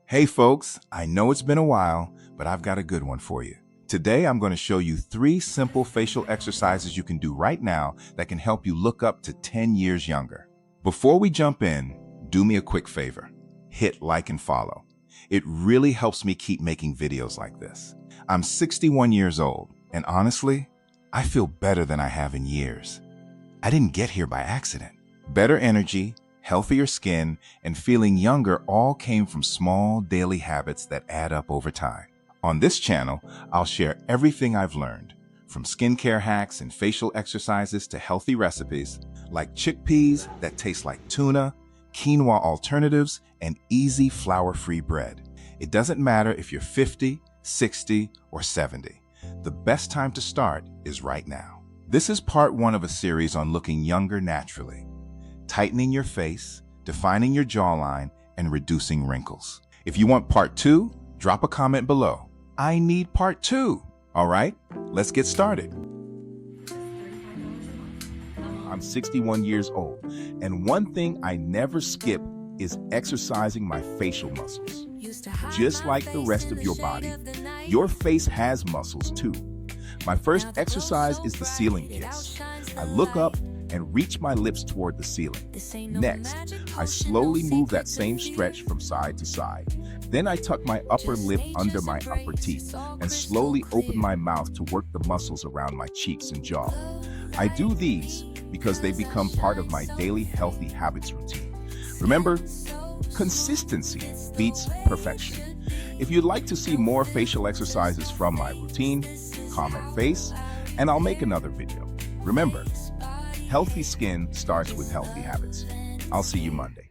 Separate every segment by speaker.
Speaker 1: Hey folks, I know it's been a while, but I've got a good one for you. Today I'm going to show you 3 simple facial exercises you can do right now that can help you look up to 10 years younger. Before we jump in, do me a quick favor. Hit like and follow. It really helps me keep making videos like this. I'm 61 years old, and honestly, I feel better than I have in years. I didn't get here by accident. Better energy, healthier skin, and feeling younger all came from small daily habits that add up over time. On this channel, I'll share everything I've learned, from skincare hacks and facial exercises to healthy recipes like chickpeas that taste like tuna, quinoa alternatives, and easy flour-free bread. It doesn't matter if you're 50, 60, or 70. The best time to start is right now. This is part 1 of a series on looking younger naturally, tightening your face, defining your jawline, and reducing wrinkles. If you want part 2, drop a comment below. I need part 2. All right, let's get started. I'm 61 years old, and one thing I never skip is exercising my facial muscles. Just like the rest of your body, your face has muscles too. My first exercise is the ceiling kiss. I look up and reach my lips toward the ceiling. Next, I slowly move that same stretch from side to side. Then I tuck my upper lip under my upper teeth and slowly open my mouth to work the muscles around my cheeks and jaw. I do these because they become part of my daily healthy habits routine. Remember, consistency beats perfection. If you'd like to see more facial exercises from my routine, comment face, and I'll make another video. Remember, healthy skin starts with healthy habits. I'll see you Monday.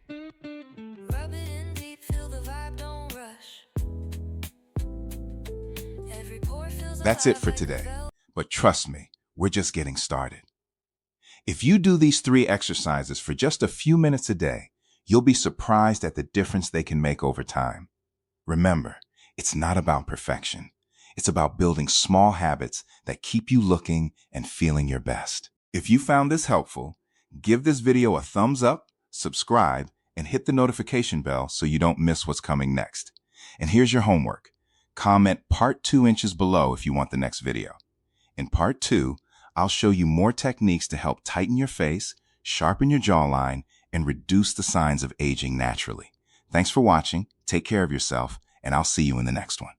Speaker 1: That's it for today. But trust me, we're just getting started. If you do these 3 exercises for just a few minutes a day, you'll be surprised at the difference they can make over time. Remember, it's not about perfection. It's about building small habits that keep you looking and feeling your best. If you found this helpful, give this video a thumbs up, subscribe, and hit the notification bell so you don't miss what's coming next. And here's your homework. Comment part 2 inches below if you want the next video. In part 2, I'll show you more techniques to help tighten your face, sharpen your jawline, and reduce the signs of aging naturally. Thanks for watching, take care of yourself, and I'll see you in the next one.